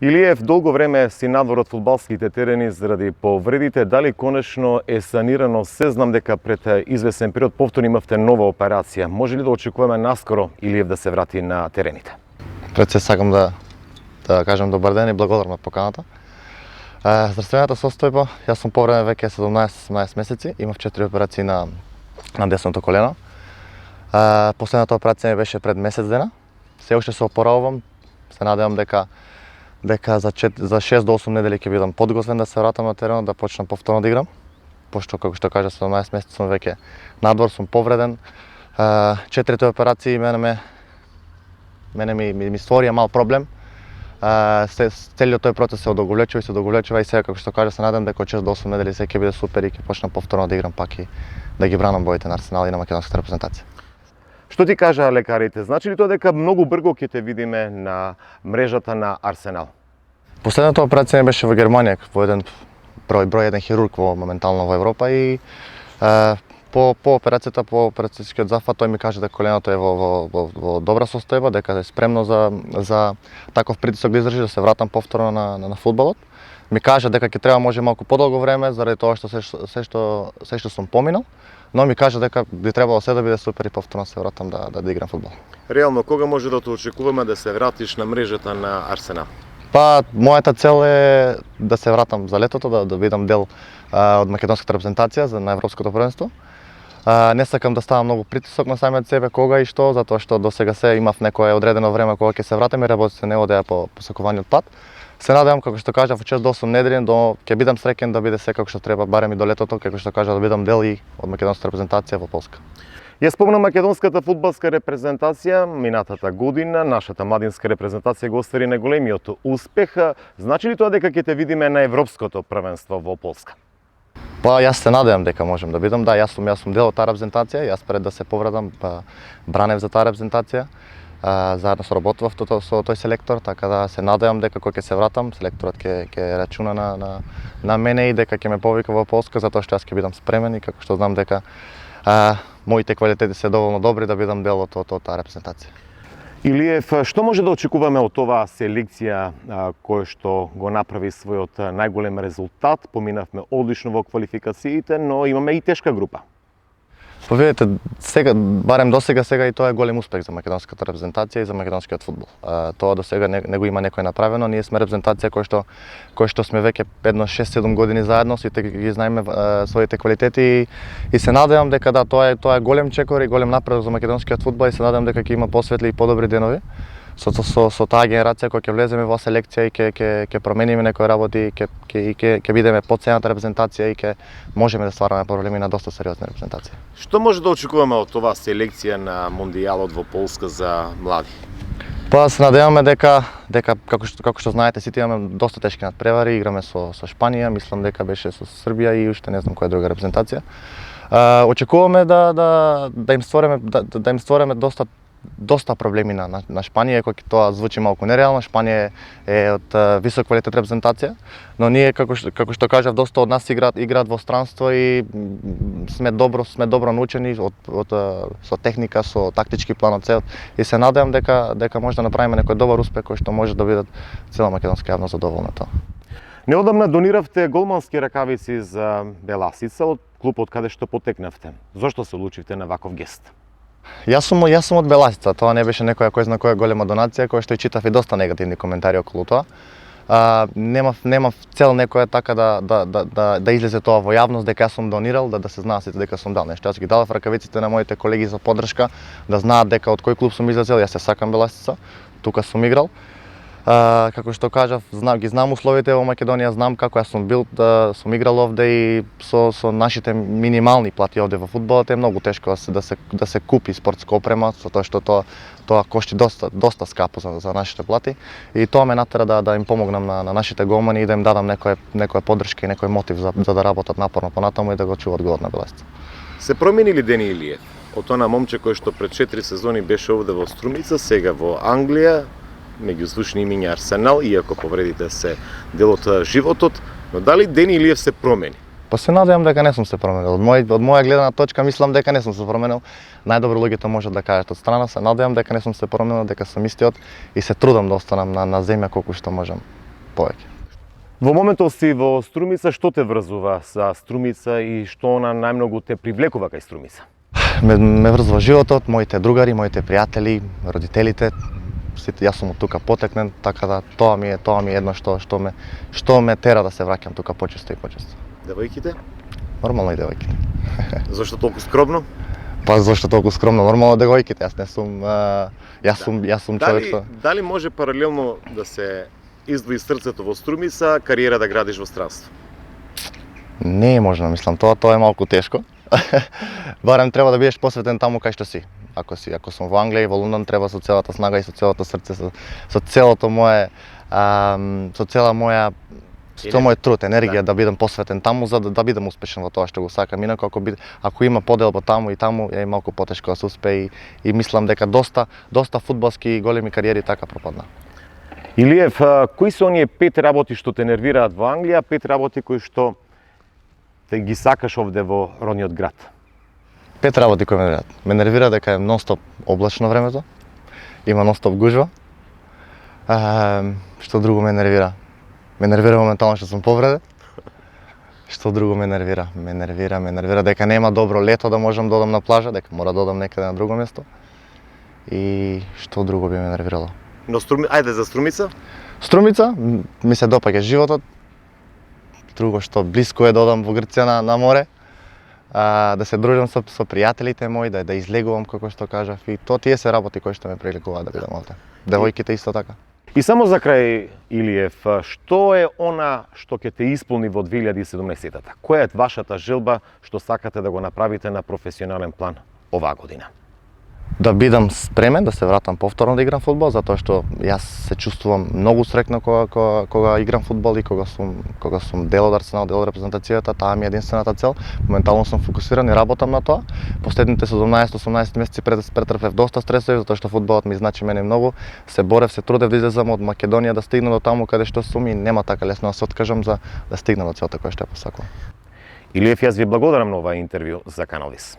Илиев долго време си надвор од фудбалските терени заради повредите. Дали конечно е санирано? Се знам дека пред извесен период повторно имавте нова операција. Може ли да очекуваме наскоро Илиев да се врати на терените? Пред се сакам да кажам добар ден и благодарам на поканата. Здравствената состојба, јас сум повреден веќе 17-18 месеци, имав 4 операции на десното колено. Последната операција ми беше пред месец дена. Се уште се опоравувам, се надевам дека за 6 до 8 недели ќе бидам подготвен да се вратам на теренот, да почнам повторно да играм. Пошто, како што кажа, 17 месеци сум веќе надвор, сум повреден. 4 операции мене ми створија мал проблем. Целиот тој процес се одоговлечува и сега, како што кажа, се надам дека од 6 до 8 недели се ќе биде супер и ќе почнам повторно да играм пак и да ги бранам боите на Арсенал и на македонската репрезентација. Што ти кажаа лекарите? Значи ли тоа дека многу брзо ќе те видиме на мрежата на Арсенал? Последната операција беше во Германија, во еден број еден хирург моментално во Европа и по операцијата, по операцијскиот зафат, тој ми кажа дека коленото е во добра состојба, дека е спремно за таков притисок да издржи, да се вратам повторно на фудбалот. Ми кажа дека ќе треба може малку подолго време заради тоа што се што сум поминал, но ми кажа дека би требало се да биде супер и повторно се вратам да играм фудбал. Реално, кога може да те очекуваме да се вратиш на мрежата на Арсенал? Мојата цел е да се вратам за летото, да бидам дел од македонската репрезентација на европското првенство. Не сакам да ставам многу притисок на самиот себе кога и што, затоа што досега се имав некое одредено време кога ќе се вратам и работите не одеа по посакуваниот пат. Се надевам, како што кажав, во 6 до 8 недели, ќе бидам среќен да биде се како што треба, барем и до летото, како што кажа, да бидам дел и од македонската репрезентација во Полска. Ја спомна македонската фудбалска репрезентација, минатата година нашата младинска репрезентација го оствари најголемиот успех. Значи ли тоа дека ќе те видиме на европското првенство во Полска? Јас се надевам дека можам да бидам, јас сум дел од таа репрезентација, јас пред да се повредам бранев за таа репрезентација. Заедно соработував со тој селектор, така да се надевам дека кога ќе се вратам, селекторот ќе рачуна на мене и дека ќе ме повика во Полска, затоа што јас ќе бидам спремен и како што знам дека моите квалитети се доволно добри да бидам дел од таа репрезентација. Илиев, што може да очекуваме од оваа селекција која што го направи својот најголем резултат? Поминавме одлично во квалификациите, но имаме и тешка група. Видете, барем досега и тоа е голем успех за македонската репрезентација и за македонскиот фудбал. Тоа досега не го има некој направено. Ние сме репрезентација кој што сме веќе 6-7 години заедно, сите ги знаеме своите квалитети и се надевам дека тоа е голем чекор и голем напредок за македонскиот фудбал и се надевам дека ќе има посветли и подобри денови со таа генерација која ќе влеземе во селекција и ќе промениме некои работи и ќе бидеме подцената репрезентација и ќе можеме да ствараме проблеми на доста сериозна репрезентација. Што може да очекуваме од оваа селекција на мондијалот во Полска за млади? Се надеваме дека како што знаете сите имаме доста тешки надпревари, играме со Шпанија, мислам дека беше со Србија и уште не знам која друга репрезентација. Очекуваме да им створиме доста проблеми на Шпанија, кој тоа звучи малку нереално. Шпанија е од висок квалитет репрезентација, но ние како што кажав, доста од нас играат во странство и сме добро научени со техника, со тактички план од целот и се надевам дека може да направиме некој добар успех кој што може да бидат цела македонска јавност задоволна тоа. Неодамна дониравте голмански ракавици за Беласица од клубот каде што потекнавте. Зошто се одлучивте на ваков гест? Јас сум од Беласица, тоа не беше некоја кој знае која голема донација, која што и читав и доста негативни коментари околу тоа. Немав цел некоја така да излезе тоа во јавност дека јас сум донирал, да се знае сите дека сум дал нешто. Јас ги дадов ракавиците на моите колеги за поддршка, да знаат дека од кој клуб сум излезел, јас се сакам Беласица, тука сум играл. Како што кажав, знам условите во Македонија, знам како јас сум играл овде и со нашите минимални плати овде во фудбалот е многу тешко да се купи спортска опрема, затоа што тоа кошти доста скапо за нашите плати и тоа ме натера да им помогнам на нашите голмани и да им дадам некоја поддршка и некој мотив за да работат напорно понатаму и да го чуваат голот на Беласица. Се промени ли Дени Илиев? Од она момче кој што пред 4 сезони беше овде во Струмица, сега во Англија, меѓу звучни имиња Арсенал, иако повредите се дел од животот, но дали Дени Илиев се промени? Се надевам дека не сум се променил. Од моја гледна точка мислам дека не сум се променил. Најдобро луѓето можат да кажат од страна, се надевам дека не сум се променил, дека сум истиот и се трудам да останам на земја колку што можам. повеќе. Во моментов си во Струмица, што те врзува со Струмица и што она најмногу те привлекува кај Струмица? Ме врзува животот, моите другари, моите пријатели, родителите. Сите, јас сум од тука потекнен, така да тоа ми е едно што ме тера да се враќам тука почесто и почесто. Девојките? Нормално и девојките. Зошто толку скромно? Па зашто толку скромно? Нормално девојките, јас не сум јас сум човек што Дали може паралелно да се издвои срцето во Струмица, кариера да градиш во странство? не е можно, мислам, тоа е малку тешко. Барем треба да бидеш посветен таму кај што си. Ако сум во Англија и во Лондон, треба со целата снага и со целото срце, со целото мое, со цела моја со мојот труд, енергија да бидам посветен таму за да бидам успешен во тоа што го сакам. Инаку ако има поделба таму е малку потешко да се успее и мислам дека доста фудбалски и големи кариери така пропадна. Илиев, кои се оние 5 работи што те нервираат во Англија, 5 работи кои што те ги сакаш овде во родниот град? 5 работи кои ме нервираат. Ме нервира дека е нонстоп облачно времето, има нонстоп гужва. Што друго ме нервира? Ме нервира моментално што сум повреден. Што друго ме нервира? Ме нервира дека нема добро лето да можам да одам на плажа, дека мора да одам некаде на друго место. И што друго би ме нервирало? Но ајде за Струмица? Струмица, ми се допаѓа животот. Друго што блиску е да одам во Грција на море. Да се дружам со пријателите мои, да излегувам како што кажав и тие се работи кои што ме привлекуваат да бидам овде. Девојките исто така. И само за крај, Илиев, што е она што ќе те исполни во 2017-та? Која е вашата желба што сакате да го направите на професионален план оваа година? Да бидам спремен да се вратам повторно да играм фудбал, затоа што јас се чувствувам многу среќно кога играм фудбал и кога сум дел од Арсенал, дел од репрезентацијата, таа ми е единствената цел. Моментално сум фокусиран и работам на тоа. Последните 17-18 месеци претрпев доста стресови затоа што фудбалот ми значи мене многу. Се борев, се трудев да излезам од Македонија да стигнам до таму каде што сум и нема така лесно да се откажам за да стигнам до целта која што ја посакувам. Илиев, јас ви благодарам на оваа интервју за Канал Вис.